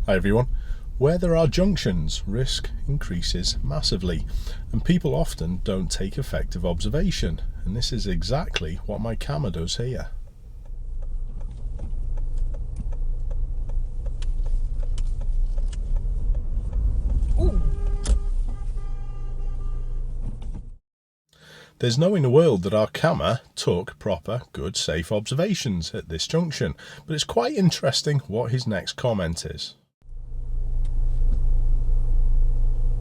Hi everyone. Where there are junctions, risk increases massively, and people often don't take effective observation, and this is exactly what my camera does here. Ooh. There's no in the world that our camera took proper, good, safe observations at this junction, but it's quite interesting what his next comment is.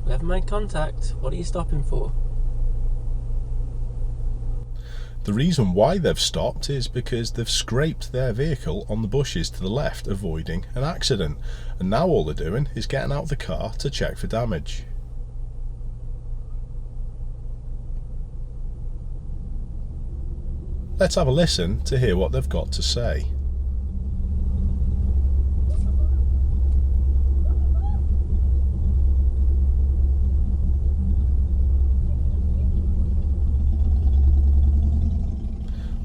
We haven't made contact. What are you stopping for? The reason why they've stopped is because they've scraped their vehicle on the bushes to the left, avoiding an accident, and now all they're doing is getting out of the car to check for damage. Let's have a listen to hear what they've got to say.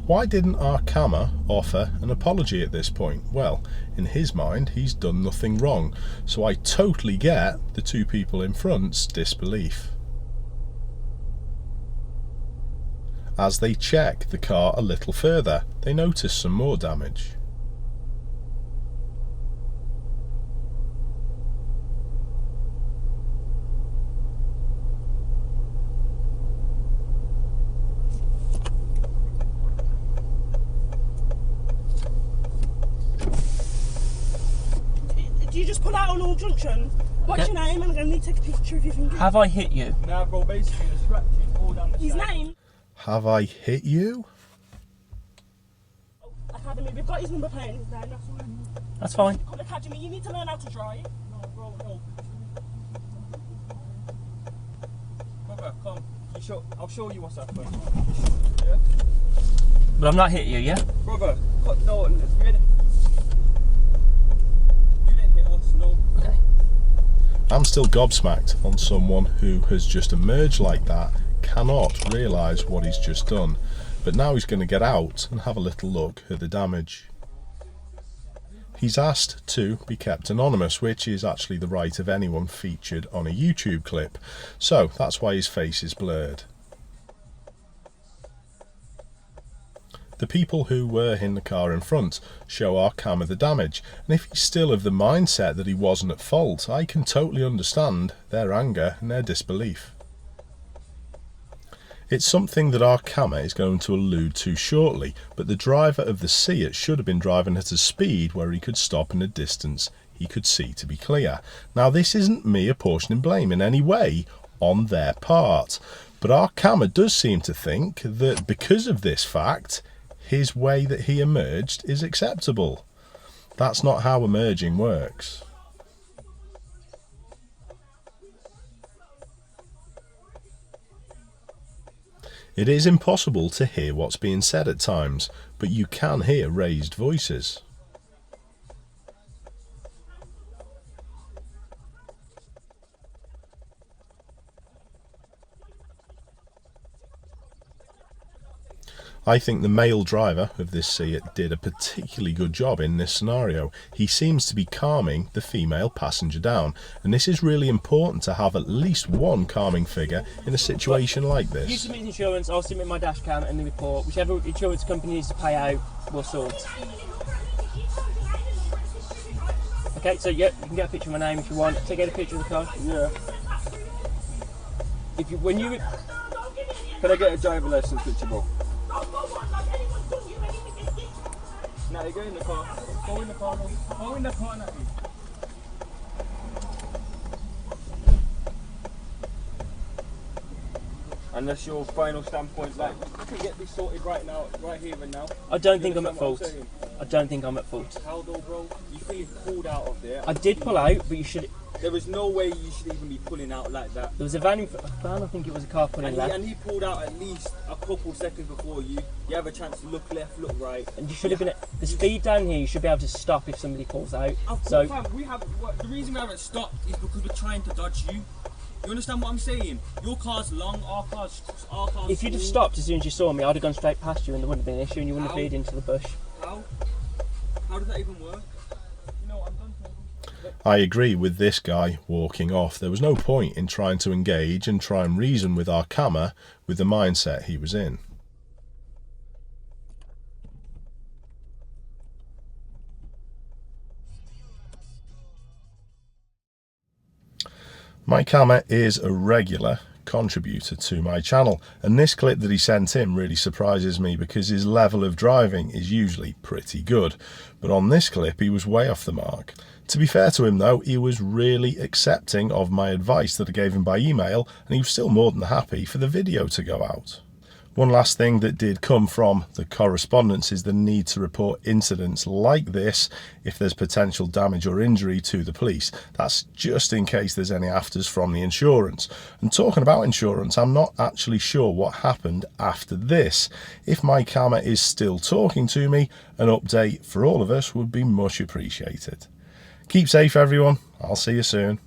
Why didn't our camera offer an apology at this point? Well, in his mind, he's done nothing wrong, so I totally get the two people in front's disbelief. As they check the car a little further, they notice some more damage. Do you just pull out on all junctions? What's your name? I'm going to need to take a picture if you think. Have I hit you? Nah, bro, basically the scratches all down the His side. name? Have I hit you? Oh, Academy. We've got his number plate and his name. That's all. That's fine. Called Academy. You need to learn how to drive. No, bro, no. Brother, come. I'll show you what's happened. Yeah? But I'm not hitting you, yeah? Brother, no, you didn't hit us, no. Okay. I'm still gobsmacked on someone who has just emerged like that, cannot realise what he's just done, but now he's going to get out and have a little look at the damage. He's asked to be kept anonymous, which is actually the right of anyone featured on a YouTube clip, so that's why his face is blurred. The people who were in the car in front show our camera the damage, and if he's still of the mindset that he wasn't at fault, I can totally understand their anger and their disbelief. It's something that our camera is going to allude to shortly, but the driver of the Seat should have been driving at a speed where he could stop in a distance he could see to be clear. Now, this isn't me apportioning blame in any way on their part, but our camera does seem to think that because of this fact, his way that he emerged is acceptable. That's not how emerging works. It is impossible to hear what's being said at times, but you can hear raised voices. I think the male driver of this Seat did a particularly good job in this scenario. He seems to be calming the female passenger down, and this is really important to have at least one calming figure in a situation like You this. submit insurance, I'll submit my dash cam and the report. Whichever insurance company needs to pay out, we'll sort. Okay, so yeah, you can get a picture of my name if you want. So get a picture of the car. Yeah. Can I get a driver license picture, bro? Now you go in the car. Go in the car, bro. Go in the car now. And that's your final standpoint, like, you can get this sorted right now, right here and now. I don't think I'm at understand what fault. saying? I don't think I'm at fault. How though, bro? You feel pulled out of there. I did pull out, but you should. There is no way you should even be pulling out like that. There was a van, I think it was a car pulling left. And he pulled out at least a couple seconds before you. You have a chance to look left, look right. And you should have been at the speed down here. You should be able to stop if somebody pulls out. So Fam, the reason we haven't stopped is because we're trying to dodge you. You understand what I'm saying? Your car's long, our car's if you'd have small. stopped as soon as you saw me, I'd have gone straight past you and there wouldn't have been an issue and you wouldn't have veered into the bush. How? How does that even work? You know, I'm done talking. I agree with this guy walking off. There was no point in trying to engage and try and reason with our camera with the mindset he was in. My camera is a regular contributor to my channel, and this clip that he sent in really surprises me because his level of driving is usually pretty good, but on this clip he was way off the mark. To be fair to him though, he was really accepting of my advice that I gave him by email, and he was still more than happy for the video to go out. One last thing that did come from the correspondence is the need to report incidents like this if there's potential damage or injury to the police. That's just in case there's any afters from the insurance. And talking about insurance, I'm not actually sure what happened after this. If my camera is still talking to me, an update for all of us would be much appreciated. Keep safe everyone, I'll see you soon.